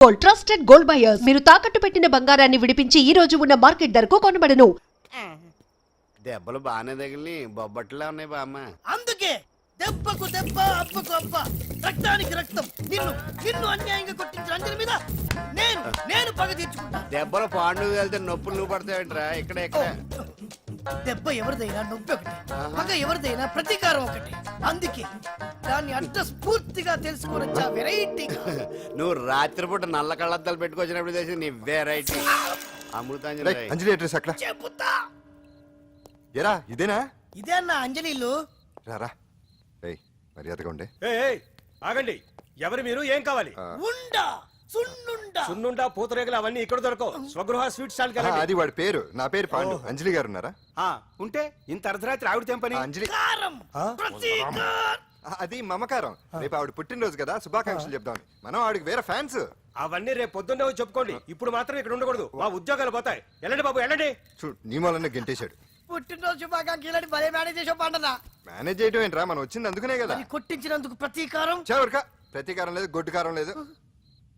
Trusted gold buyers మీరు తాకట్టు పెట్టిన బంగారాన్ని విడిపించి ఈ రోజు ఉన్న మార్కెట్ ధరకు కొనబడను. దెబ్బలు బాగానే తగిలి బొబ్బట్లా ఉన్నాయి బామ్మ. అందుకే దెబ్బకు దెబ్బ అబ్బకు అబ్బ రక్తానికి రక్తం. నిన్ను నిన్ను అన్యాయంగా కొట్టించిన అంజలి మీద నేను పగ తీర్చుకుంటా. దెబ్బలు పాండు వెళ్తే నొప్పులు నువ్వు పడతాయంట్రా. ఇక్కడ దెబ్బ ఎవరిదైనా నొప్పి ఒకటి, పగ ఎవరిదైనా ప్రతీకారం ఒకటి. అందుకే దాన్ని అంత స్ఫూర్తిగా తెలుసుకోవచ్చా వెరైటీ. నువ్వు రాత్రిపూట నల్ల కళ్ళద్దాలు పెట్టుకొచ్చినప్పుడు చేసి నీ వెరైటీ అమృతాంజలి. అంజలి అడ్రస్ అక్కడ చెబుతా. ఎరా ఇదేనా? ఇదే అన్న అంజలిలు. రారా మర్యాదగా ఉండే. ఆగండి, ఎవరు మీరు? ఏం కావాలి? ఉండా సున్నుండా సున్నుండా పూతరేగలు అవన్నీ ఇక్కడ దొరకవు. స్వగృహ స్వీట్ స్టాల్ కదా. అది వాడి పేరు. నా పేరు పాండు. అంజలి గారు ఉన్నారా? ఉంటే ఇంత అర్ధరాత్రి ఆవిడ తెంపని. అంజలి కారం ప్రతీకారం. అది మమకారం. రేపు ఆవిడ పుట్టినరోజు కదా, శుభాకాంక్షలు చెప్దామని. మనం ఆవిడకి వేరే ఫ్యాన్స్. అవన్నీ రేపు పొద్దున్నే వచ్చి చెప్పుకోండి. ఇప్పుడు మాత్రం ఇక్కడ ఉండకూడదు. మా ఉద్యోగాలు పోతాయి. వెళ్ళండి బాబు, వెళ్ళండి. చూడు నీ మూలనే గెంటేశాడు. పుట్టినరోజు శుభాకాంక్షలని భలే మేనేజ్ చేసావు పండనా. మేనేజ్ చేయడం ఏంట్రా, మనం వచ్చింది అందుకునే కదా. కొట్టించినందుకు ప్రతీకారం. చవరక ప్రతీకారం లేదు, గొడ్డుకారం లేదు.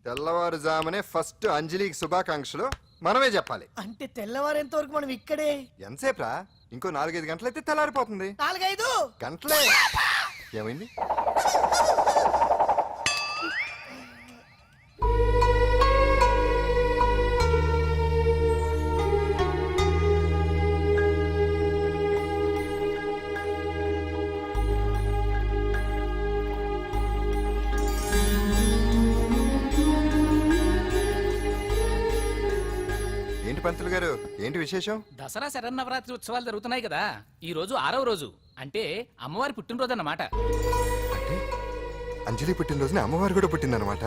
తెల్లవారుజామునే ఫస్ట్ అంజలికి శుభాకాంక్షలు మనమే చెప్పాలి. అంటే తెల్లవారేంత వరకు మనం ఇక్కడే ఎంతసేపు రా? ఇంకో 4-5 గంటలైతే తెల్లారిపోతుంది. 4-5 గంటలే. ఏమైంది? పంతులు గారు, ఏంటి విశేషం? దసరా శరన్నవరాత్రి ఉత్సవాలు జరుగుతున్నాయి కదా. ఈ రోజు 6వ రోజు, అంటే అమ్మవారి పుట్టినరోజు అన్నమాట. అంటే అంజలి పుట్టినరోజున అమ్మవారు కూడా పుట్టిందన్నమాట.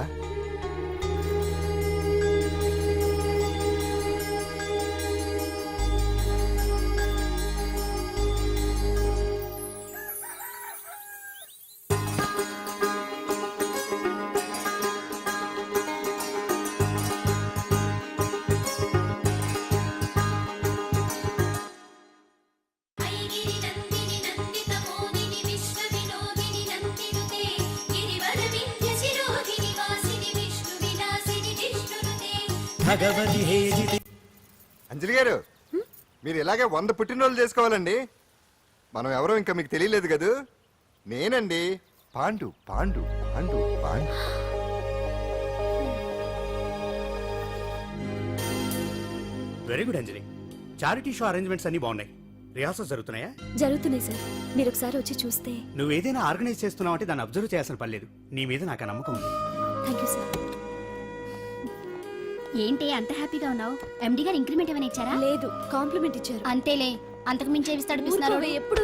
అంజలి గారు, మీరు ఇలాగే 100 పుట్టినరోజులు చేసుకోవాలండి. మనం ఎవరో ఇంకా మీకు తెలియలేదు కదూ. నేనండి, పాండు పాండు పాండు పాండు. వెరీ గుడ్ అంజలి. చారిటీ షో అరేంజ్మెంట్స్ అన్ని బాగున్నాయి. రిహార్సల్స్ జరుగుతున్నాయా? జరుగుతున్నాయి సార్. మీరు ఒకసారి వచ్చి చూస్తే. నువ్వు ఏదైనా ఆర్గనైజ్ చేస్తున్నావు అంటే దాన్ని అబ్జర్వ్ చేయాల్సిన పని లేదు. నీ మీద నాకు నమ్మకం ఉంది. Thank you sir. ఏంటి అంత హ్యాపీగా ఉన్నావు? ఎండి గారు ఇంక్రిమెంట్ ఏమైనా ఇచ్చారా? లేదు, కాంప్లిమెంట్ ఇచ్చారు. అంతేలే, అంతకు మించి ఏమిస్తాడు ఎప్పుడు.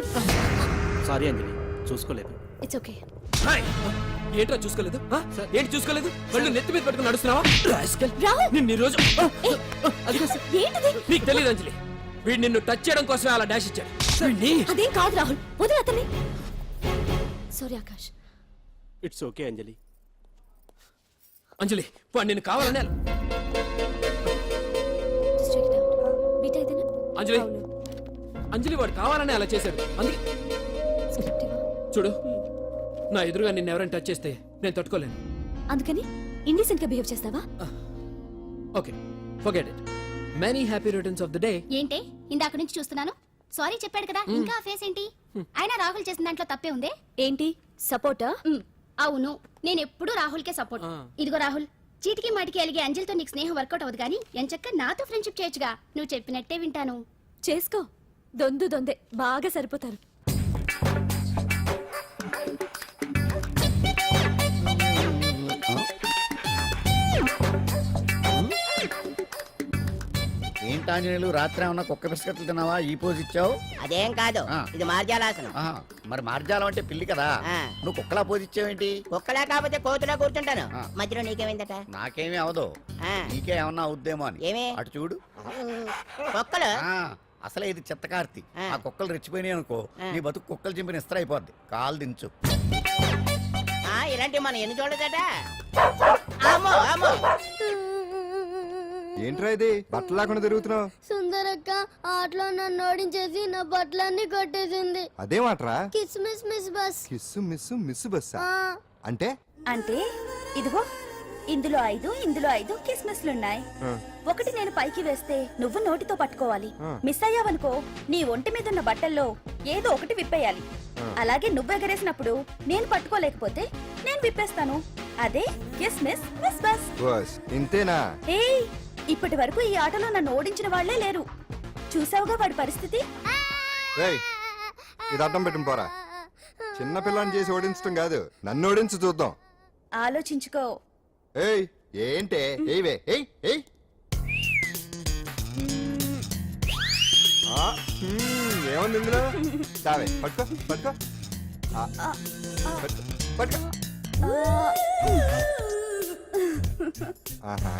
సారీ అంజలి, చూసుకోలేదు. It's okay. ఏంటో చూసుకోలేదు? ఏంటి చూసుకోలేదు? వాళ్ళు నెత్తి మీద పట్టుకుని నడుస్తున్నావా? రోజు నీకు తెలియదు అంజలి, వీడు నిన్ను టచ్ చేయడం కోసమే అలా డాష్ ఇచ్చాడు. అదేం కాదు రాహుల్, వదిలే అతన్ని. సారీ ఆకాష్. ఇట్స్ ఓకే అంజలి. అంజలి, వాడు నిన్ను కావాలని. అంజలి, అంజలి వాడు కావాలని అలా చేశాడు. అందుకే చూడు, నా ఎదురుగా నిన్ను ఎవరైనా టచ్ చేస్తే నేను తట్టుకోలేను. అందుకని ఇండిసెంట్ గా బిహేవ్ చేస్తావా? Okay, forget it. Many happy returns of the day. ఏంటి ఇందాక నుంచి చూస్తున్నాను? సారీ చెప్పాడు కదా, ఇంకా ఆ ఫేస్ ఏంటి? అయినా రాహుల్ చేసిన దాంట్లో తప్పే ఉందే. ఏంటి సపోర్టా? అవును, నేను ఎప్పుడు రాహుల్ కే సపోర్ట్. ఇదిగో రాహుల్, చీటికి మాటికి అలిగే అంజలితో నీకు స్నేహం వర్కౌట్ అవ్వదు కానీ ఎంచక్క నాతో ఫ్రెండ్షిప్ చేయొచ్చుగా. నువ్వు చెప్పినట్టే వింటాను. చేసుకో. దొందే బాగా సరిపోతారు. ఏంటాంజనేయులు, రాత్రి ఏమన్నా కుక్క బిస్కెట్లు తిన్నావా? ఈ పోజ్ ఇచ్చావు. అదేం కాదు, ఇది మార్జాలాసనం. మరి మార్జాలం అంటే పిల్లి కదా, నువ్వు కుక్కలా పోజ్ ఇచ్చావేంటి? కుక్కలా కాకపోతే కోతులా కూర్చుంటాను. మధ్యలో నీకేమైందట? నాకేమీ అవదు, నీకే ఏమన్నా అవుద్దేమో అని. ఏమి? అటు చూడు. కుక్కలు? అసలే ఇది చిత్తకార్తి. ఆ కుక్కలు రెచ్చిపోయినాయి అనుకో, నీ బతుకు కుక్కలు చింపిన ఇస్త్ర అయిపోద్ది. కాలు దించు. ఇలాంటివి మనం ఎన్ని చూడదట. ఏంట్రా ఇది బట్టలు లేకుండా తిరుగుతున్నావు? సుందరక్క ఆటలో నన్ను ఓడించేసి నా బట్టలన్నీ కొట్టేసింది. అదేమాట్రా? Kiss miss miss bus. Kiss miss miss bus అంటే అంటే ఇదిగో ఇందులో 5 ఇందులో 5 కిస్మిస్లున్నాయి. ఒకటి నేను పైకి వేస్తే నువ్వు నోటితో పట్టుకోవాలి. మిస్ అయ్యావనుకో నీ ఒంటి మీద ఉన్న బట్టల్లో ఏదో ఒకటి విప్పేయాలి. అలాగే నువ్వు ఎగరేసినప్పుడు నేను పట్టుకోలేకపోతే నేను విప్పేస్తాను. అదే కిస్మిస్ మిస్ బస్. బస్ ఇంతేనా? ఏయ్, ఇప్పటి వరకు ఈ ఆటలో నన్ను ఓడించిన వాళ్లే లేరు. చూసావుగా వాడి పరిస్థితి. రేయ్ ఇది అడ్డం పెట్టిన పోరా. చిన్న పిల్లని చేసి ఓడించడం కాదు, నన్ను ఓడించి చూద్దాం. ఆలోచించుకో. ఏయ్ ఏంటే? ఏవే ఏయ్ ఏయ్. ఏముంది ఇందులో? చావే పట్టుకో పట్టుకో. పట్టుకో, పట్టుకో. ఆహా.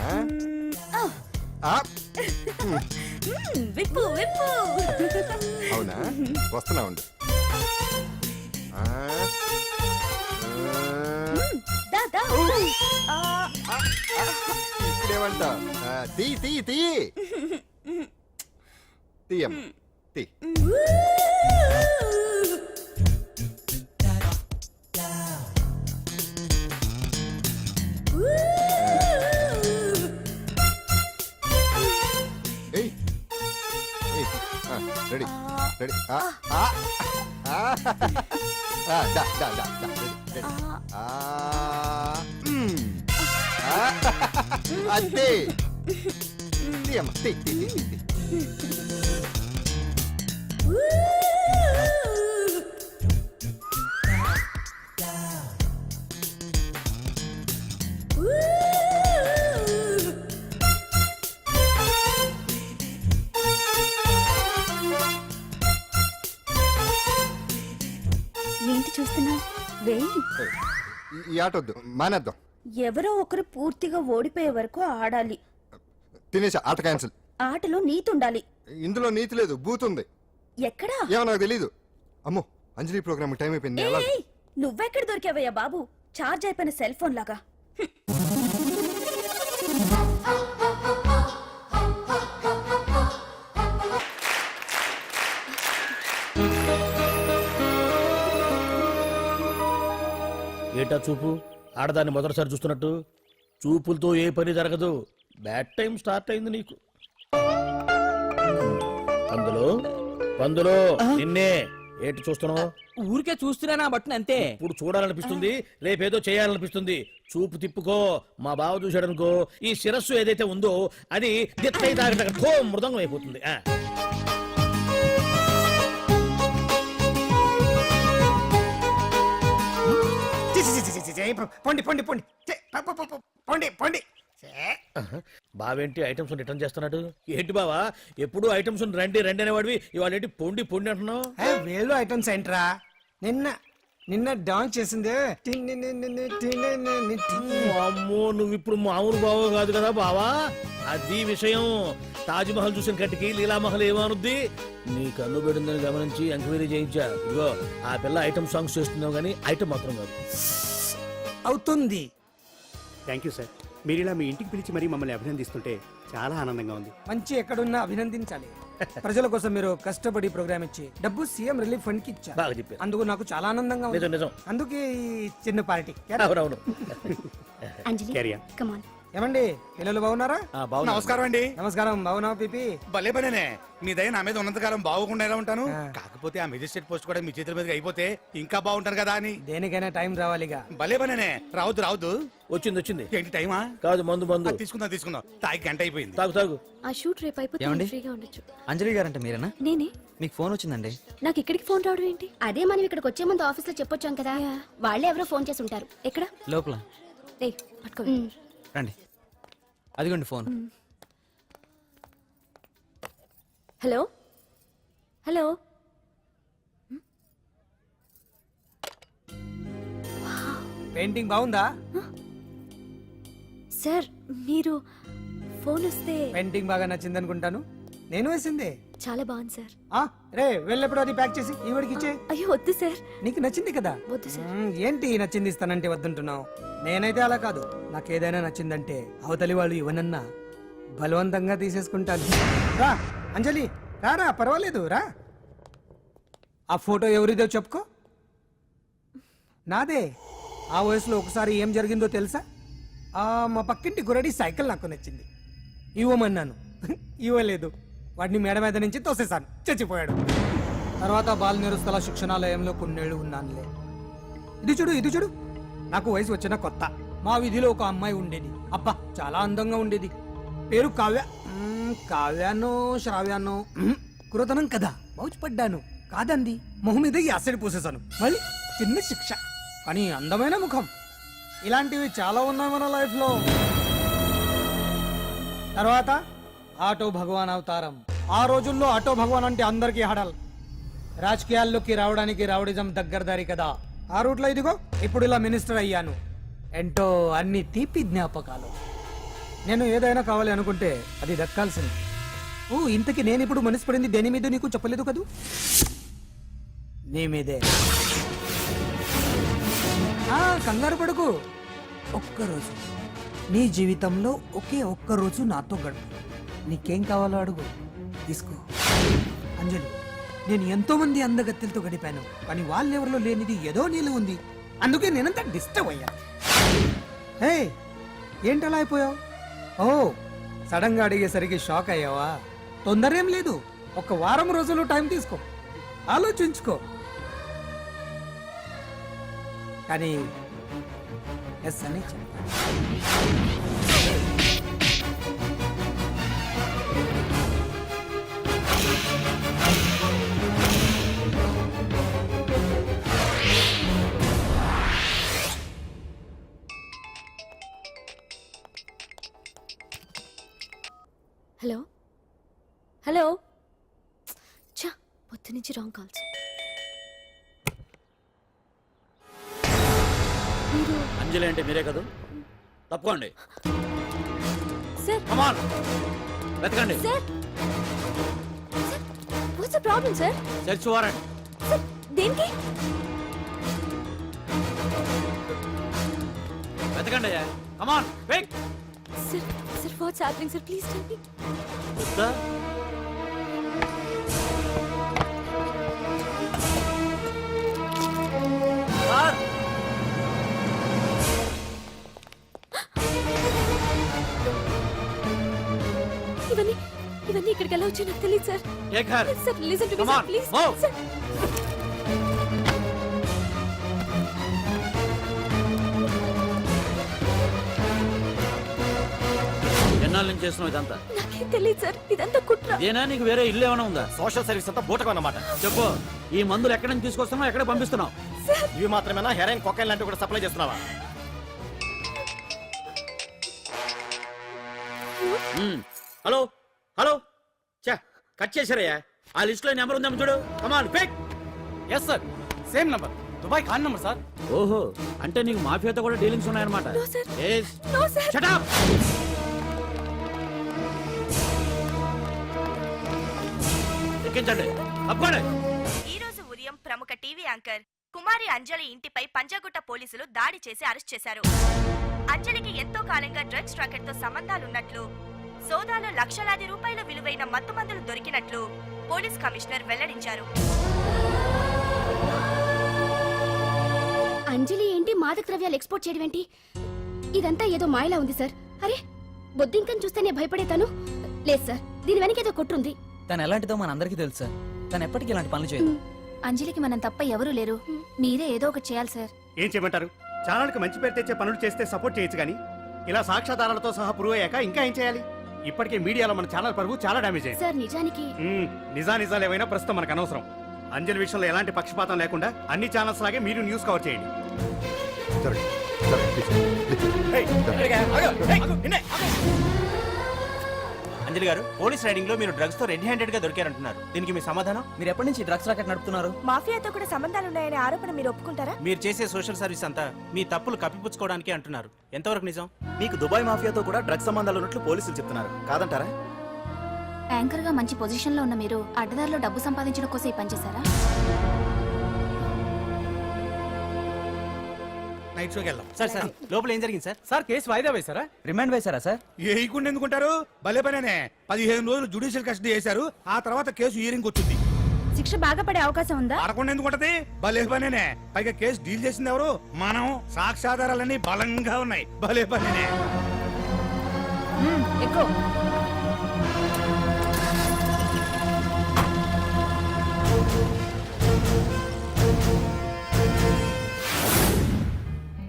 విప్పు విప్పు. అవునా, వస్తున్నా ఉండు. దాదా. ఇప్పుడేమంటా? తీ తీ తీ తీయమ్మ తీ. ఏయ్ ఏయ్ రెడీ రెడీ. దా దా దా దా రెడీ. అంతే. తీయమ్మ తీ తీ తీ తీ. ఏంటి చూస్తున్నా? వేయి. ఈ ఆట వద్దు, మానేద్దాం. ఎవరో ఒకరు పూర్తిగా ఓడిపోయే వరకు ఆడాలి. తినేసా, ఆట క్యాన్సిల్. ఆటలో నీతి ఉండాలి. ఇందులో నీతి లేదు, బూత్ ఉంది. ఎక్కడా? ఏమో నాకు తెలీదు. అమ్మో, అంజలి ప్రోగ్రామ్ టైం అయిపోయింది. ఎలా? ఏయ్, నువ్వెక్కడ దొరికావయ్యా బాబు? చార్జ్ అయిపోయిన సెల్ ఫోన్ లాగా. ఏటా చూపు? ఆడదాన్ని మొదటిసారి చూస్తున్నట్టు. చూపులతో ఏ పని జరగదు. బ్యాడ్ టైం స్టార్ట్ అయింది నీకు. పందులో నిన్నే. ఏంటి చూస్తున్నావు? ఊరికే చూస్తున్నా బట్టను అంతే. ఇప్పుడు చూడాలనిపిస్తుంది, రేపేదో చేయాలనిపిస్తుంది. చూపు తిప్పుకో. మా బావ చూశాడనుకో, ఈ శిరస్సు ఏదైతే ఉందో అది దిత్తై తాగట మృదంగం అయిపోతుంది. పొండి పొండి పొండి పొండి పొండి. బావేంటి ఐటమ్స్ రిటర్న్ చేస్తున్నాడు? ఏంటి బావా, ఎప్పుడు ఐటమ్స్ రండి రండి అనేవాడివి, ఇవాళ ఏంటి పొండి పొండి అంటున్నావు? వేలు ఐటమ్స్ ఏంట్రా? నిన్న డాన్స్ చేసిందే. అమ్మో, నువ్వు ఇప్పుడు మామూలు బావ కాదు కదా బావా. అది విషయం. తాజ్ మహల్ చూసిన కట్టికి లీలామహల్ ఏమనుద్ది? నీ కన్ను పెడిందని గమనించి ఎంక్వైరీ చేయించా. ఇదిగో ఆ పిల్ల ఐటమ్ సాంగ్స్ చేస్తున్నావు కానీ ఐటమ్ మాత్రం కాదు. అవుతుంది. Thank you sir. మీరు ఇలా మీ ఇంటికి పిలిచి మరీ మమ్మల్ని అభినందిస్తుంటే చాలా ఆనందంగా ఉంది. మంచి ఎక్కడున్నా అభినందించాలి. ప్రజల కోసం మీరు కష్టపడి ప్రోగ్రామ్ ఇచ్చి డబ్బు సీఎం రిలీఫ్ ఫండ్ కి ఇచ్చారు. బాగా చెప్పారు. అందుకు నాకు చాలా ఆనందంగా ఉంది. నిజం నిజం. అందుకే ఈ చిన్న పార్టీ. అవునవును. అంజలి Carry on. Come on. ఏమండి, పిల్లలు బాగున్నారా? నమస్కారం అండి. నమస్కారం. బాగున్నావు పిపి? భలే పనేనే. మీ దయ నా మీద ఉన్నంతకాలం బాగుకుండా ఎలా ఉంటాను. కాకపోతే ఆ మెజిస్ట్రేట్ పోస్ట్ కూడా మీ చేతుల మీదకి అయిపోతే ఇంకా బాగుంటాను కదా అని. దేనికైనా టైం రావాలిగా. భలే పనేనే. రావద్దు రావద్దు. వచ్చింది. ఏంటి టైమా? కాదు, మందు. తీసుకుందాం. తాగి గంట అయిపోయింది. తాగు. ఆ షూట్ రేపు అయిపోతే ఫ్రీగా ఉండొచ్చు. అంజలి గారంటే మీరేనా? నేనే. మీకు ఫోన్ వచ్చిందండి. నాకు ఇక్కడికి ఫోన్ రావడం ఏంటి? అదే మనం ఇక్కడికి వచ్చే ముందు ఆఫీస్ లో చెప్పొచ్చాం కదా, వాళ్ళే ఎవరో ఫోన్ చేసి ఉంటారు. ఎక్కడ? లోపల ఏయ్, పట్టుకో. రండి. అదిగోండి ఫోన్. Hello hello. పెయింటింగ్ బాగుందా? సార్, మీరు ఫోన్ వస్తే. పెయింటింగ్ బాగా నచ్చింది అనుకుంటాను. నేను వేసిందే. చాలా బాగుంది సార్. రే వెళ్ళప్పుడు అది ప్యాక్ చేసి ఈవిడికి ఇచ్చే. అయ్యో వద్దు సార్. నీకు నచ్చింది కదా. వద్దు సార్. ఏంటి నచ్చింది ఇస్తానంటే వద్దంటున్నావు? నేనైతే అలా కాదు. నాకేదైనా నచ్చిందంటే అవతలి వాళ్ళు ఇవ్వనన్నా బలవంతంగా తీసేసుకుంటాను. రా అంజలి, రారా, పర్వాలేదు రా. ఆ ఫోటో ఎవరిదో చెప్పుకో. నాదే. ఆ వయసులో ఒకసారి ఏం జరిగిందో తెలుసా? మా పక్కింటి గురడి సైకిల్ నాకు నచ్చింది, ఇవ్వమన్నాను. ఇవ్వలేదు. వాడిని మేడ మీద నుంచి తోసేశాను, చచ్చిపోయాడు. తర్వాత బాల నిరుస్తల శిక్షణాలయంలో కొన్నేళ్ళు ఉన్నానులే. ఇది చూడు, నాకు వయసు వచ్చిన కొత్త. మా వీధిలో ఒక అమ్మాయి ఉండేది. అబ్బా చాలా అందంగా ఉండేది. పేరు కావ్యానో శ్రావ్యానో కురతనం కదా. మౌచిపడ్డాను. కాదండి, మొహం మీద యాసిడ్ పూసేశాను. మళ్ళీ చిన్న శిక్ష, కానీ అందమైన ముఖం. ఇలాంటివి చాలా ఉన్నాయి మన లైఫ్ లో. తర్వాత ఆటో భగవాన్ అవతారం. ఆ రోజుల్లో ఆటో భగవాన్ అంటే అందరికీ హడల్. రాజకీయాల్లోకి రావడానికి రౌడిజం దగ్గరదారి కదా. ఆ రూట్లో ఇదిగో ఇప్పుడు ఇలా మినిస్టర్ అయ్యాను. ఏంటో అన్ని తీపి జ్ఞాపకాలు. నేను ఏదైనా కావాలి అనుకుంటే అది దక్కాల్సింది. ఓ ఇంతకీ నేను ఇప్పుడు మనసు పడింది దేని మీద నీకు చెప్పలేదు కదూ? నీ మీదే. కంగారు పడుకు. ఒక్కరోజు నీ జీవితంలో ఒకే ఒక్కరోజు నాతో గడుపు. నీకేం కావాలో అడుగు, తీసుకో. అంజలి, నేను ఎంతో మంది అందగత్తెలతో గడిపాను, కానీ వాళ్ళెవరిలో లేనిది ఏదో నీళ్ళు ఉంది. అందుకే నేనంతా డిస్టర్బ్ అయ్యా. హే, ఏంటలా అయిపోయావు? ఓ సడన్ గా అడిగేసరికి షాక్ అయ్యావా? తొందర ఏం లేదు, ఒక వారం రోజులు టైం తీసుకో, ఆలోచించుకో. కానీ ఎస్ అని చెప్పాను. హలో హలో, చా పొద్దు నుంచి రాంగ్ కాల్స్. మీరు అంజలి అంటే మీరే కదా? తప్పుకోండి. సార్ కమాన్, వెతకండి. Sir what's the problem sir? Search warrant. Sir దేనికి? వెతకండి. Come on, quick. Sir sir what's happening sir? Please tell me. వస్తా. సార్, ఇవన్నీ ఇక్కడికి ఎలా వచ్చాయో నాకు తెలియదు sir. Take her. Sir listen to me Come sir on, please. move. Sir ఎన్నాళ్ళ నుంచి చేస్తున్నావు ఇదంతా? నాకేం తెలియదు సార్, ఇదంతా కుట్ర. ఇదేనా నీకు వేరే ఇల్లు ఏమైనా ఉందా? సోషల్ సర్వీస్ అంతా బూటకం అన్నమాట. చెప్పు, ఈ మందులు ఎక్కడి నుంచి తీసుకొస్తున్నావు, ఎక్కడ పంపిస్తున్నావు? ఇవి మాత్రమేనా? హెరాయిన్, కొకైన్ లాంటివి కూడా సప్లై చేస్తున్నావా? హలో హలో, చా కట్ చేశారయ్యా. ఆ లిస్ట్ లో నెంబర్ ఉందేమో చూడు. Come on quick. Yes sir, same number, Dubai Khan number sir. ఓహో, అంటే నీకు మాఫియాతో కూడా డీలింగ్స్ ఉన్నాయన్నమాట. No, sir. Yes. No sir. Shut up. ఎక్కించండి, తప్పండి. ఈ రోజు ఉదయం ప్రముఖ టీవీ యాంకర్ కుమారి అంజలి ఇంటిపై పంజాగుట్ట పోలీసులు దాడి చేసి అరెస్ట్ చేశారు. అంజలికి ఎంతో కాలంగా డ్రగ్స్ రాకెట్ తో సంబంధాలున్నట్లు, సోదాలో లక్షలాది రూపాయల విలువైన మత్తుమందులు దొరికినట్లు పోలీస్ కమిషనర్ వెల్లడించారు. అంజలి ఏంటి మాదక ద్రవ్యాలు ఎక్స్పోర్ట్ చేయడం ఏంటి? ఇదంతా ఏదో మాయలా ఉంది సార్. అరే బొద్దింకని చూస్తేనే భయపడేతాను. లేదు సార్, దీని వెనక ఏదో కుట్రుంది. తను ఎలాంటిదో మనందరికీ తెలుసు సార్. తను ఎప్పటికీ ఇలాంటి పనులు చేయదు. అంజలికి మనం తప్ప ఎవరూ లేరు. మీరే ఏదో ఒకటి చేయాలి సార్. ఏం చేయమంటారు? ఛానల్కి మంచి పేరు తెచ్చే పనులు చేస్తే సపోర్ట్ చేయొచ్చు కానీ ఇలా సాక్ష్యాధారాలతో సహా ప్రూవ్ అయ్యాక ఇంకా ఏం చేయాలి? ఇప్పటికే మీడియాలో మన ఛానల్ పరువు చాలా డ్యామేజ్ అయింది. సార్ నిజానికి నిజాలు ఏమైనా ప్రస్తుతం మనకు అనవసరం. అంజలి విషయంలో ఎలాంటి పక్షపాతం లేకుండా అన్ని ఛానల్స్ లాగే మీరు న్యూస్ కవర్ చేయండి. అంజలి గారు, పోలీస్ రైడింగ్ లో మీరు డ్రగ్స్ తో రెడ్ హ్యాండెడ్ గా దొరికారంటున్నారు. దీనికి మీ సమాధానం? మీరు ఎప్పటి నుంచి డ్రగ్స్ రాకెట్ నడుపుతున్నారు? మాఫియాతో కూడా సంబంధాలున్నాయనే ఆరోపణ మీరు ఒప్పుకుంటారా? మీరు చేసే సోషల్ సర్వీస్ అంతా మీ తప్పులు కప్పిపుచ్చుకోవడానికి అంటున్నారు. ఎంతవరకు నిజం? మీకు దుబాయ్ మాఫియాతో కూడా డ్రగ్స్ సంబంధాలు ఉన్నట్లు పోలీసులు చెప్తున్నారు, కాదంటారా? యాంకర్ గా మంచి పొజిషన్ లో ఉన్న మీరు అడ్డదారిలో డబ్బు సంపాదించడం కోసం ఈ పని చేశారా? నైట్ షోకి వెళ్దాం. సార్ సార్, లోపల ఏం జరిగింది సార్? సార్ కేసు వాయిదా వేశారా? రిమాండ్ వేశారా సార్? ఏయకుండా ఎందుకుంటారు? భలే పనేనే. 15 రోజులు జుడిషియల్ కస్టడీ చేశారు. ఆ తర్వాత కేసు హియరింగ్ వచ్చింది. శిక్ష బాగా పడే అవకాశం ఉందా? పడకుండా ఎందుకు ఉంటది? భలే పనేనే. పైగా కేసు డీల్ చేసింది ఎవరు? మనం. సాక్ష్యాధారాలన్నీ బలంగా ఉన్నాయి. భలే పనేనే. ఎక్కువ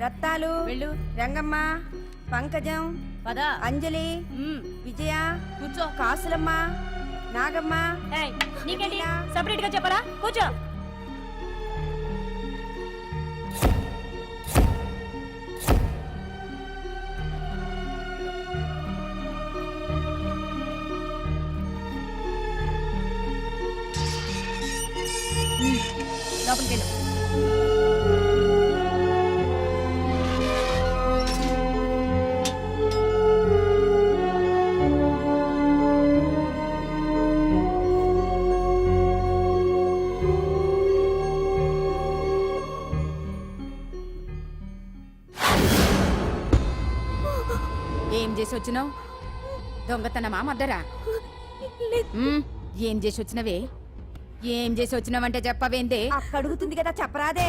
రత్తాలు వెళ్ళు, రంగమ్మ, పంకజం, అంజలి, విజయ, కూర్చో, కాసులమ్మ, నాగమ్మ. నీకేంటి సపరేట్ గా చెప్పరా? కూర్చో. లోపలికి వెళ్ళు. ఏం చేసి వచ్చినావు? దొంగతనమా మద్దరా? ఏం చేసి వచ్చినవే? ఏం చేసి వచ్చినావంటే చెప్పవేందే? అడుగుతుంది కదా, చెప్పరాదే.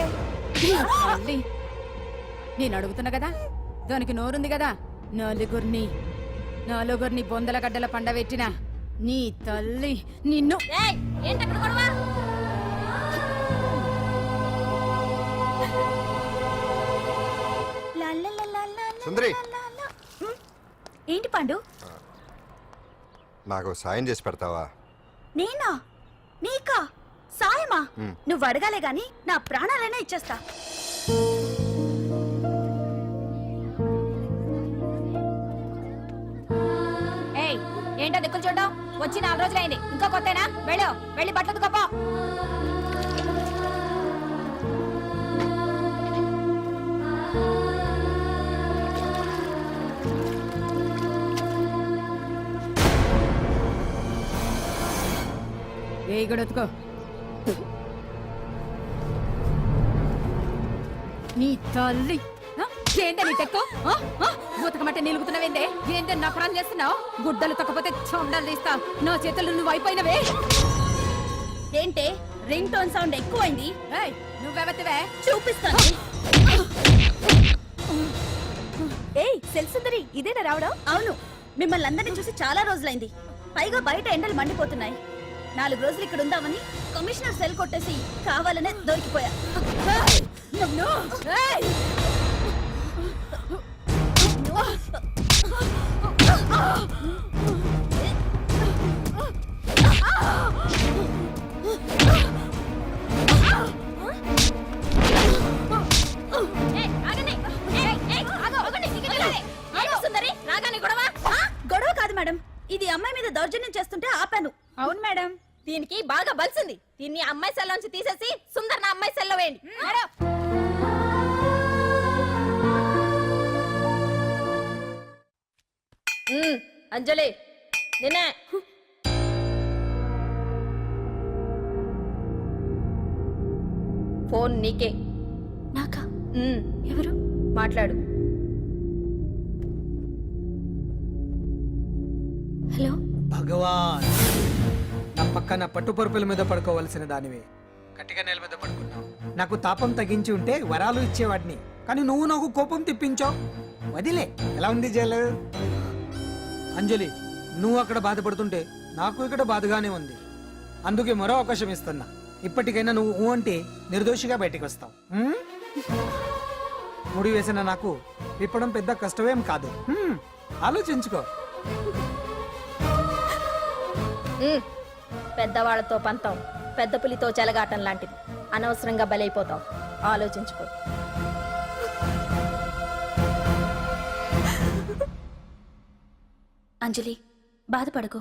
తల్లి, నేను అడుగుతున్నా కదా, దానికి నోరుంది కదా. నలుగురిని బొందల గడ్డల పండబెట్టిన నీ తల్లి నిన్ను. సుందరి, ఏంటి పండు? నాకు సాయం చేసి పెడతావా? నేనా? నీకా సాయమా? నువ్వు అడగాలే గాని నా ప్రాణాలైనా ఇచ్చేస్తా. ఏయ్, ఏంటో దిక్కులు చూడడం? వచ్చి 4 రోజులైంది, ఇంకా కొత్తేనా? వెళ్ళి బట్టలు ఉతుకోపో. ఏ గడతుకో. నీ తల్లి ఏందే నీ టెక్కు? ఉతకమంటే నిలుగుతున్నావేందే? ఏందే నకరం చేస్తున్నావు? గుడ్డలు తక్కపోతే చొండలు తీస్తా. నా చేతులు నువ్వు అయిపోయినవే. ఏంటే రింగ్ టోన్ సౌండ్ ఎక్కువైంది? నువ్వెవతివే? చూపిస్తాను. ఏయ్ సెల్సుందరి, ఇదేనా రావడం? అవును, మిమ్మల్ని అందరినీ చూసి చాలా రోజులైంది. పైగా బయట ఎండలు మండిపోతున్నాయి. 4 రోజులు ఇక్కడ ఉందామని కమిషనర్ సెల్ కొట్టేసి కావాలనే దొరికిపోయా. గొడవ కాదు మేడం, ఇది అమ్మాయి మీద దౌర్జన్యం చేస్తుంటే ఆపాను. అవును మేడం, దీనికి బాగా బలిసింది. దీన్ని అమ్మాయి సెల్లోంచి తీసేసి సుందర్ నా అమ్మాయి సెల్లో వేయండి. అంజలి, నిన్నే. ఫోన్ నీకే. నాకా? ఎవరు? మాట్లాడు. హలో. భగవాన్, నా పక్కన పట్టుపరుపుల మీద పడుకోవలసిన దానివే గట్టిగా నేల మీద పడుకున్నావు. నాకు తాపం తగ్గించి ఉంటే వరాలు ఇచ్చేవాడిని, కానీ నువ్వు నాకు కోపం తెప్పించావు. వదిలే. ఎలా ఉంది జైలు? అంజలి, నువ్వు అక్కడ బాధపడుతుంటే నాకు ఇక్కడ బాధగానే ఉంది. అందుకే మరో అవకాశం ఇస్తున్నా. ఇప్పటికైనా నువ్వు అంటే నిర్దోషిగా బయటికి వస్తావు. ముడి వేసిన నాకు విప్పడం పెద్ద కష్టమేం కాదు. ఆలోచించుకో. పెద్దవాళ్లతో పంతం పెద్ద పులితో చెలగాటం లాంటిది. అనవసరంగా బలైపోతాం. ఆలోచించుకో. అంజలి, బాధపడకు.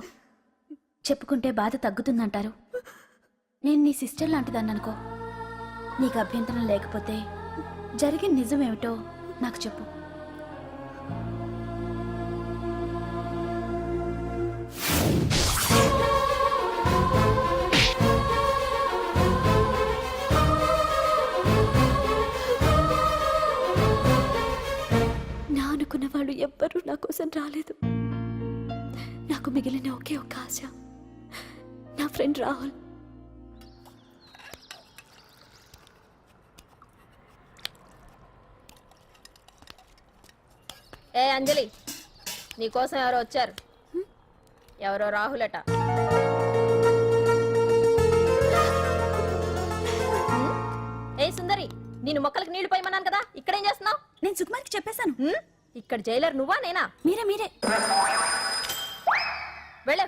చెప్పుకుంటే బాధ తగ్గుతుందంటారు. నేను నీ సిస్టర్ లాంటిదాన్ని అనుకో. నీకు అభ్యంతరం లేకపోతే జరిగిన నిజమేమిటో నాకు చెప్పు. నా అనుకున్న వాళ్ళు ఎవ్వరూ నా కోసం రాలేదు. నాకు మిగిలిన ఒకే ఒక ఆశ, నా ఫ్రెండ్ రాహుల్. ఏ అంజలి నీకోసం ఎవరో వచ్చారు. ఎవరో రాహుల్ అట. ఏ సుందరి, నేను మొక్కలకు నీళ్లు పోయమన్నాను కదా, ఇక్కడేం చేస్తున్నావు? నేను సుకుమార్కి చెప్పేశాను. ఇక్కడ జైలర్ నువ్వా నేనా? మీరే వెళ్ళ.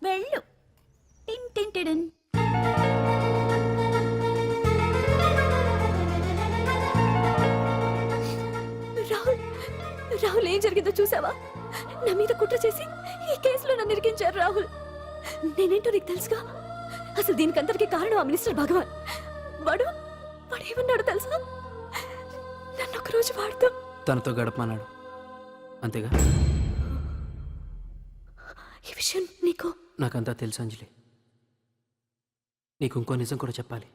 వెళ్ళు. టిన్ టిన్ టిడిన్. రాహుల్, రాహుల్ ఏం జరిగిందో చూసావా? నా మీద కుట్ర చేసి ఈ కేసులో నన్ను ఇరికించారు రాహుల్. నేనేంటో నీకు తెలుసుగా. అసలు దీనికంతటికీ కారణం ఆ మినిస్టర్ భగవాన్. వాడు వాడు ఏమన్నాడు తెలుసా? నన్ను ఒక రోజు వాడుతూ తనతో గడపమన్నాడు, అంతేగా? ఈ విషయం నీకు నాకంతా తెలుసు అంజలి. నీకు ఇంకో నిజం కూడా చెప్పాలి.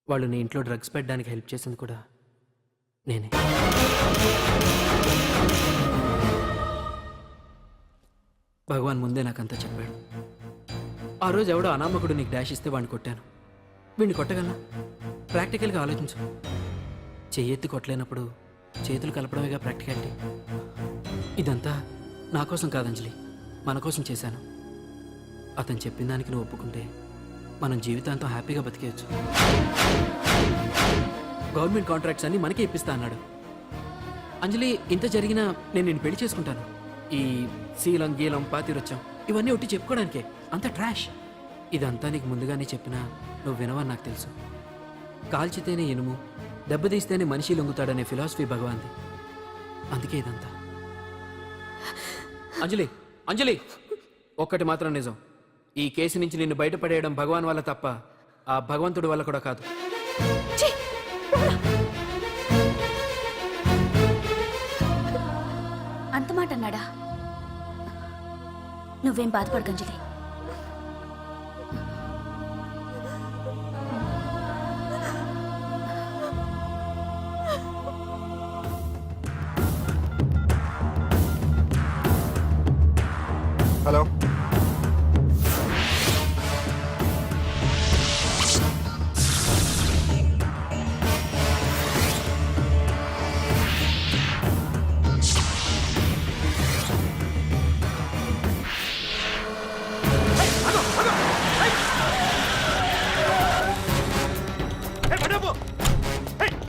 వాళ్ళు నీ ఇంట్లో డ్రగ్స్ పెట్టడానికి హెల్ప్ చేసింది కూడా నేనే. భగవాన్ ముందే నాకంతా చెప్పాడు. ఆ రోజు ఎవడో అనామకుడు నీకు డాష్ ఇస్తే వాడిని కొట్టాను. వీడిని కొట్టగలనా? ప్రాక్టికల్గా ఆలోచించు. చెయ్యెత్తి కొట్టలేనప్పుడు చేతులు కలపడమేగా ప్రాక్టికాలిటీ. ఇదంతా నా కోసం కాదంజలి, మన కోసం చేశాను. అతను చెప్పిన దానికి నువ్వు ఒప్పుకుంటే మనం జీవితాంతం హ్యాపీగా బతికేయచ్చు. గవర్నమెంట్ కాంట్రాక్ట్స్ అన్ని మనకే ఇప్పిస్తా అన్నాడు. అంజలి, ఇంత జరిగినా నేను నిన్ను పెళ్లి చేసుకుంటాను. ఈ శీలం గీలం పాతిరొచ్చాం ఇవన్నీ ఒట్టి చెప్పుకోవడానికే. అంత ట్రాష్. ఇదంతా నీకు ముందుగానే చెప్పినా నువ్వు వినవని నాకు తెలుసు. కాల్చితేనే ఇనుము, దెబ్బతీస్తేనే మనిషి లొంగుతాడనే ఫిలాసఫీ భగవాన్ది. అందుకే ఇదంతా. అంజలి, అంజలి, ఒక్కటి మాత్రం నిజం. ఈ కేసు నుంచి నిన్ను బయటపడేయడం భగవాన్ వల్ల తప్ప ఆ భగవంతుడి వల్ల కూడా కాదు. అంత మాట అన్నాడా? నువ్వేం బాధపడకంజలి. హలో,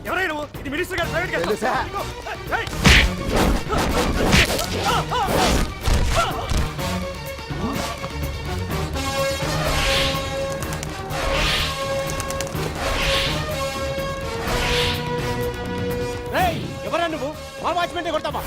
ఎవరైనా నువ్వు? ఇది మినిస్టర్ గారు ప్రైవేట్ కేసు. తెలుసా? ఏయ్! ఎవరా నువ్వు? మా వాచ్మెంటే కొడతావా?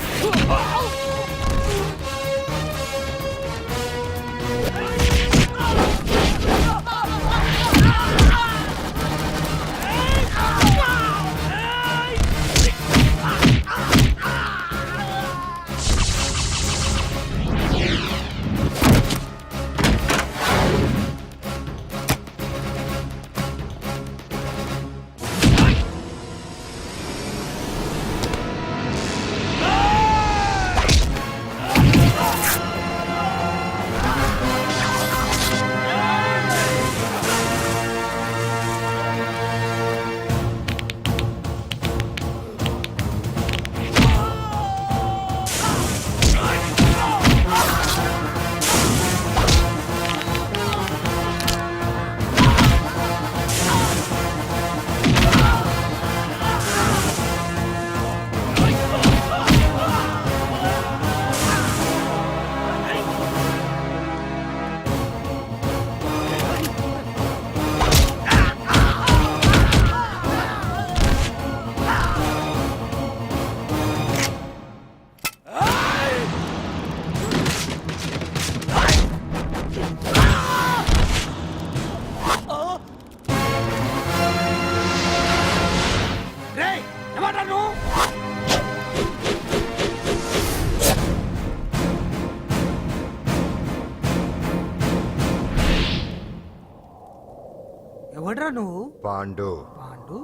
ఎవడ్రా నువ్వు? పాండు. పాండు?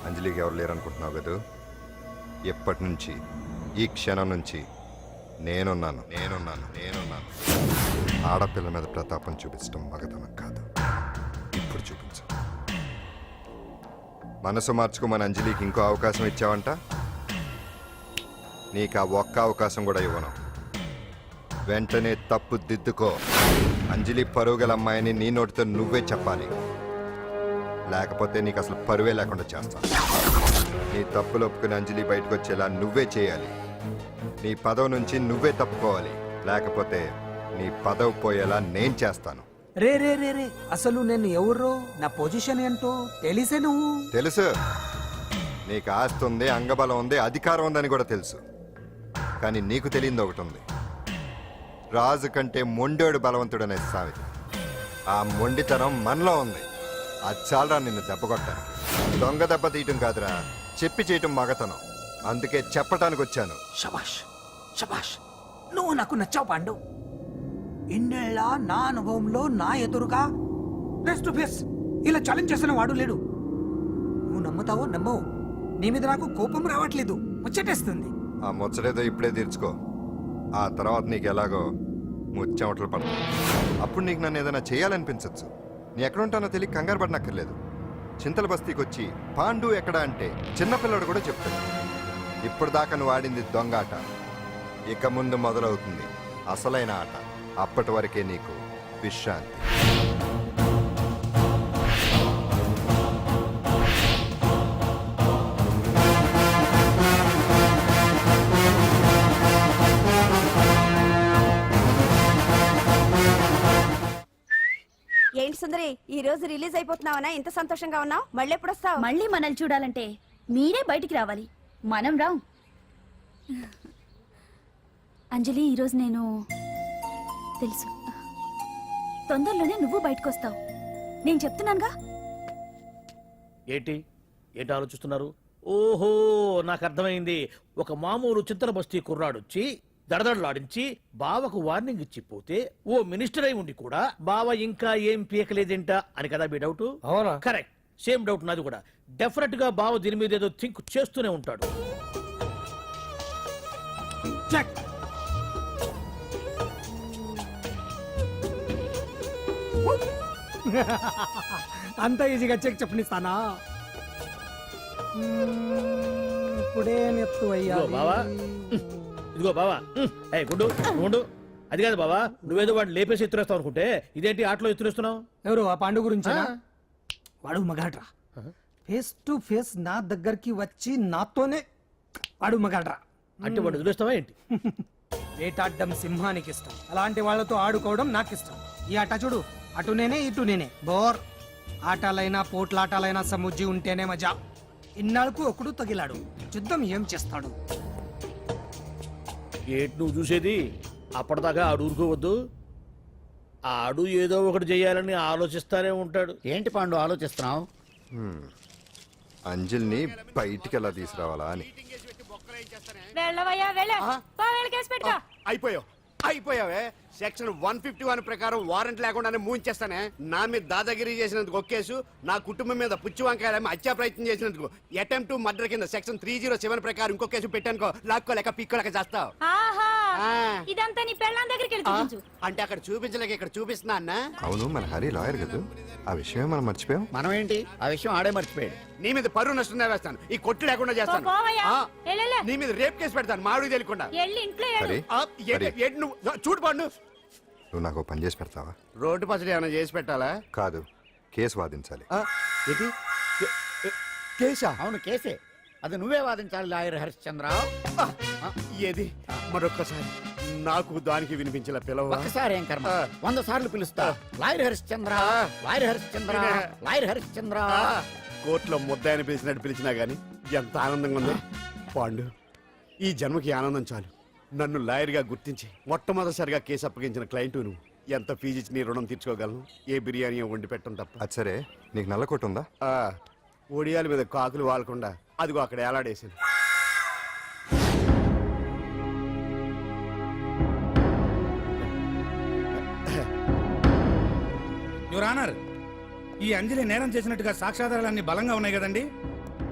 అంజలికి ఎవరు లేరనుకుంటున్నావు కదా? ఎప్పటి నుంచి, ఈ క్షణం నుంచి నేనున్నాను. ఆడపిల్ల మీద ప్రతాపం చూపించడం మగతనం కాదు. ఇప్పుడు చూపించు. మనసు మార్చుకోమని అంజలికి ఇంకో అవకాశం ఇచ్చావంట. నీకు ఆ ఒక్క అవకాశం కూడా ఇవ్వను. వెంటనే తప్పు దిద్దుకో. అంజలి పరువుగల అమ్మాయిని నీ నోటితో నువ్వే చెప్పాలి, లేకపోతే నీకు అసలు పరువే లేకుండా చేస్తాను. నీ తప్పులు ఒప్పుకుని అంజలి బయటకు వచ్చేలా నువ్వే చేయాలి. నీ పదవి నుంచి నువ్వే తప్పుకోవాలి, లేకపోతే నీ పదవి పోయేలా నేను చేస్తాను. రే రే రే రే అసలు నేను ఎవరో, నా పొజిషన్ ఏంటో తెలిసే నువ్వు. తెలుసు, నీకు ఆస్తి ఉంది, అంగబలం ఉంది, అధికారం ఉందని కూడా తెలుసు. కానీ నీకు తెలియంది ఒకటి ఉంది. రాజు కంటే మొండోడు బలవంతుడనే సామెత. ఆ మొండితనం మనలో ఉంది. అది చాలరా నిన్ను దెబ్బ కొట్టాను. దొంగ దెబ్బ తీయటం కాదురా, చెప్పి చేయటం మగతనం. అందుకే చెప్పటానికి వచ్చాను. శబాష్ శబాష్, నువ్వు నాకు నచ్చావు పాండు. ఇన్నేళ్ళ నా అనుభవంలో నా ఎదురుగా ఫేస్ టు ఫేస్ ఇలా ఛాలెంజ్ చేసిన వాడు లేడు. నువ్వు నమ్ముతావో నమ్మవు, నీ మీద నాకు కోపం రావట్లేదు, ముచ్చటేస్తుంది. ఆ ముచ్చటేదో ఇప్పుడే తీర్చుకో. ఆ తర్వాత నీకు ఎలాగో ముచ్చెమటలు పడతాయి. అప్పుడు నీకు నన్ను ఏదైనా చేయాలనిపించవచ్చు. నీ ఎక్కడుంటానో తెలియ కంగారు పడనక్కర్లేదు. చింతల బస్తీకి వచ్చి పాండు ఎక్కడ అంటే చిన్నపిల్లడు కూడా చెప్తాడు. ఇప్పుడు దాకా నువ్వు ఆడింది దొంగ ఆట, ఇక ముందు మొదలవుతుంది అసలైన ఆట. అప్పటి వరకే నీకు విశ్రాంతి. ఏంటి సుందరి, ఈ రోజు రిలీజ్ అయిపోతున్నావనా? ఇంత సంతోషంగా ఉన్నావు? మళ్ళీ ఎప్పుడు వస్తావు? మళ్ళీ మనల్ని చూడాలంటే మీరే బయటికి రావాలి, మనం రాం. అంజలి, ఈరోజు నేను తెలుసు, తొందరలోనే నువ్వు బయటకు వస్తావు, నేను చెప్తున్నానుగా. ఏంటి ఏంటి ఆలోచిస్తున్నారు? ఓహో, నాకు అర్థమైంది. ఒక మామూలు చింతల బస్తీ కుర్రాడొచ్చి దడదడలాడించి బావకు వార్నింగ్ ఇచ్చిపోతే ఓ మినిస్టర్ అయి ఉండి కూడా బావ ఇంకా ఏం పీకలేదేంట అని కదా మీ డౌట్? అవునా? కరెక్ట్, సేమ్ డౌట్ నాది కూడా. డెఫినెట్ గా బావ దీని మీద ఏదో థింక్ చేస్తూనే ఉంటాడు. చెక్. అంత ఈజీగా చెక్ చెప్పనిస్తానా? ఇప్పుడే నెత్తు అయ్యా. ఇదిగో బావా, ఇదిగో బావా. ఏ గుడ్డు గుండు, అది కాదు బావా, నువ్వేదో వాడిని లేపేసి ఎత్తురేస్తావు అనుకుంటే ఇదేంటి ఆటలో ఎత్తురేస్తున్నావు? ఎవరు ఆ పాండు గురించి? వాడు మగాడ్రా. ఫేస్ టు ఫేస్ నా దగ్గరికి వచ్చి నాతోనే వాడు మగాడ్రా. అంటే వాడు వదిలేస్తావా ఏంటి? వేటాడ్డం సింహానికి ఇష్టం, అలాంటి వాళ్ళతో ఆడుకోవడం నాకు ఇష్టం. ఈ ఆట చూడు, అటు నేనే ఇటు నేనే. బోర్. ఆటలైనా పోట్లాటాలైనా సముజ్జి ఉంటేనే మజా. ఇన్నాళ్ళకు ఒకడు తగిలాడు, యుద్ధం ఏం చేస్తాడు? ఏంటి నువ్వు చూసేది? అప్పటిదాకా ఆడు ఊరుకోవద్దు. ఆడు ఏదో ఒకటి చేయాలని ఆలోచిస్తానే ఉంటాడు. ఏంటి పాండు ఆలోచిస్తున్నావు? అంజలిని బయటికి ఎలా తీసుకురావాలా అని. అయిపోయావే. సెక్షన్ 151 ప్రకారం వారెంట్ లేకుండానే మూయించేస్తానే. నా మీద దాదాగిరి చేసినందుకు ఒక కేసు, నా కుటుంబం మీద పుచ్చి వంకాయలు హత్యా ప్రయత్నం చేసినందుకు అటెంప్ట్ టు మర్డర్ కింద సెక్షన్ 307 ప్రకారం ఇంకో కేసు పెట్టానుకో, లాక్కోలేక పిక్కోలేక చేస్తావు. ఇదంతా నీ పెళ్ళాం దగ్గరికి వెళ్ళి అంటే అక్కడ చూపించలేక ఇక్కడ చూపిస్తున్నా అన్న. అవును, మన హరి లాయర్ కదా, ఆ విషయమే మనం మర్చిపోయాం. మనం ఏంటి ఆ విషయం ఆడే మర్చిపోయాడు. నీ మీద పరువు నష్టం వేస్తాను, ఈ కొట్టు లేకుండా చేస్తాను. నీ మీద రేప్ కేసు పెడతాను మాడు తెలియకుండా. హరి, హరి, నువ్వు చూడు పాండు, నువ్వు నాకు పని చేసి పెడతావా? రోడ్డు పచ్చడి ఏమైనా చేసి పెట్టాలా? కాదు, కేసు వాదించాలి. ఏంటి కేసా? అవును కేసే, అది నువ్వే వాదించాలి లాయర్ హరిశ్చంద్ర. ఏది మరొక్కసారి నాకు దానికి వినిపించిన పిలవ. ఒక్కసారి ఏం కర్మ, 100 సార్లు పిలుస్తా. Lawyer Harishchandra, lawyer Harishchandra, lawyer Harishchandra. కోర్టులో ముద్దాయని పిలిచినట్టు పిలిచినా గానీ ఎంత ఆనందంగా ఉంది పాండు. ఈ జన్మకి ఆనందం చాలు. నన్ను లాయర్గా గుర్తించి మొట్టమొదటిసారిగా కేసు అప్పగించిన క్లయింట్ నువ్వు. ఎంత ఫీజు ఇచ్చి నీ రుణం తీర్చుకోగలను? ఏ బిర్యానీ వండి పెట్టడం తప్ప. అది సరే, నీకు నల్ల కొట్టు ఉందా? ఒడియాల మీద కాకులు వాలకుండా అదిగో అక్కడ ఏలాడేసింది. యువర్ ఆనర్, ఈ అంజలి నేరం చేసినట్టుగా సాక్ష్యాధారాలన్నీ బలంగా ఉన్నాయి కదండి.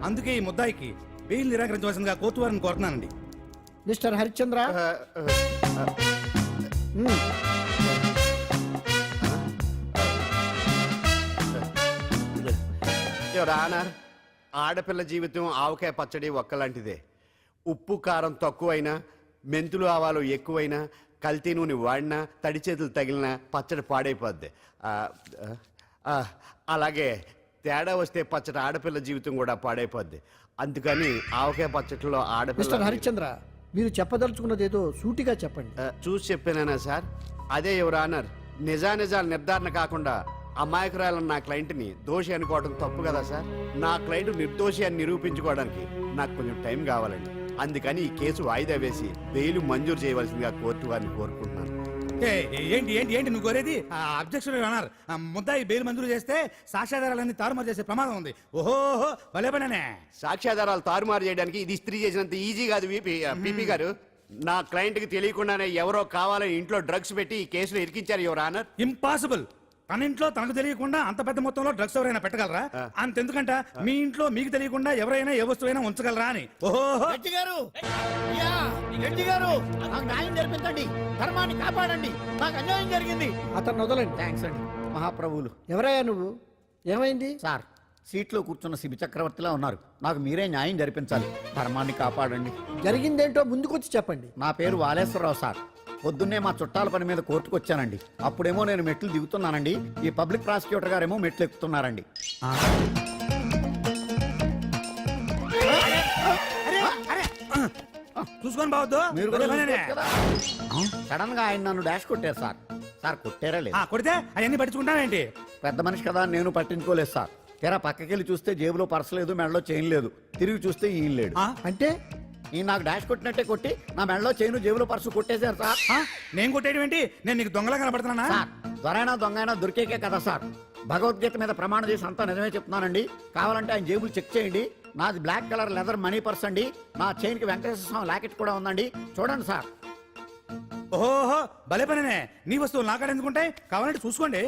అందుకే ఈ ముద్దాయికి బెయిల్ నిరాకరించవలసిందిగా కోర్టు వారిని కోరుతున్నానండి. మిస్టర్ హరిశ్చంద్ర, యువర్ ఆనర్, ఆడపిల్ల జీవితం ఆవకాయ పచ్చడి ఒక్కలాంటిదే. ఉప్పు కారం తక్కువైనా, మెంతులు ఆవాలు ఎక్కువైనా, కల్తీ నూనె వాడినా, తడి చేతులు తగిలినా పచ్చడి పాడైపోద్ది. అలాగే తేడా వస్తే పచ్చడి ఆడపిల్ల జీవితం కూడా పాడైపోద్ది. అందుకని ఆవకాయ పచ్చడిలో ఆడపిల్ల మిస్టర్ హరిశ్చంద్ర, మీరు చెప్పదలుచుకున్నది ఏదో సూటిగా చెప్పండి. చూసి చెప్పానా సార్? అదే యువర్ ఆనర్, నిజానిజాలు నిర్ధారణ కాకుండా అమాయకురాలన్న నా క్లయింట్ని దోషి అనుకోవడం తప్పు కదా సార్? నా క్లయింట్ నిర్దోషి అని నిరూపించుకోవడానికి నాకు కొంచెం టైం కావాలండి. అందుకని ఈ కేసు వాయిదా వేసి బెయిల్ మంజూరు చేయవలసిందిగా కోర్టు వారిని కోరుకుంటున్నాను. ఏంటి ఏంటి ఏంటి నువ్వు కోరేది? అబ్జెక్షన్ అన్నారు. ముద్దాయి బెయిల్ మంజూరు చేస్తే సాక్ష్యాధారాలన్నీ తారుమారు చేసే ప్రమాదం ఉంది. ఓహో భలే పనేనే. సాక్ష్యాధారాలు తారుమారు చేయడానికి ఇది ఇస్త్రీ చేసినంత ఈజీ కాదు పీపీ గారు. నా క్లయింట్ కి తెలియకుండానే ఎవరో కావాలని ఇంట్లో డ్రగ్స్ పెట్టి ఈ కేసులో ఇరికించారు యువర్ ఆనర్. ఇంపాసిబుల్. తన ఇంట్లో తనకు తెలియకుండా అంత పెద్ద మొత్తంలో డ్రగ్స్ ఎవరైనా పెట్టగలరా? అంతెందుకంట మీ ఇంట్లో మీకు తెలియకుండా ఎవరైనా ఏ వస్తువైనా ఉంచగలరా అని. ఓహో జడ్జి గారు, అయ్యా, జడ్జి గారు, నాకు న్యాయం జరిపించండి, ధర్మాన్ని కాపాడండి, నాకు అన్యాయం జరిగింది. అతను వదలండి. థ్యాంక్స్ అండి మహాప్రభువులు. ఎవరయ్యా నువ్వు? ఏమైంది? సార్, సీట్లో కూర్చున్న శిబి చక్రవర్తిలా ఉన్నారు. నాకు మీరే న్యాయం జరిపించాలి, ధర్మాన్ని కాపాడండి. జరిగిందేంటో ముందుకొచ్చి చెప్పండి. నా పేరు వాలేశ్వరరావు సార్. పొద్దున్నే మా చుట్టాల పని మీద కోర్టుకు వచ్చానండి. అప్పుడేమో నేను మెట్లు దిగుతున్నానండి, ఈ పబ్లిక్ ప్రాసిక్యూటర్ గారేమో మెట్లు ఎక్కుతున్నారండి. చూసుకొని బావద్దు. మీరు కూడా చూసుకోవచ్చు కదా. సడన్ గా ఆయన నన్ను డాష్ కొట్టారు సార్. సార్ కొట్టారా లేదు? కొడితే అవన్నీ పట్టించుకుంటావేంటి? పెద్ద మనిషి కదా నేను పట్టించుకోలేదు సార్. తెరా పక్కకెళ్ళి చూస్తే జేబులో పర్స్ లేదు, మెడలో చైన్ లేదు. తిరిగి చూస్తే ఈయన లేడు. అంటే ఈయన నాకు డాష్ కొట్టినట్టే కొట్టి నా మెడలో చైన్ జేబులో పర్సు కొట్టేశారు సార్. నేను కొట్టేయడం ఏంటి? నేను నీకు దొంగలా కనబడుతున్నా? సార్, దొరైనా దొంగైనా దొరికేకే కదా సార్. భగవద్గీత మీద ప్రమాణం చేసి అంతా నిజమే చెప్తున్నానండి. కావాలంటే ఆయన జేబులు చెక్ చేయండి. నాది black colour leather money purse అండి. నా చైన్ కి వెంకటేశ్వర స్వామి లాకెట్ కూడా ఉందండి. చూడండి సార్. ఓహో భలే పనేనే. నీ వస్తువులు నాకాడ ఎందుకుంటాయి? కావాలంటే చూసుకోండి.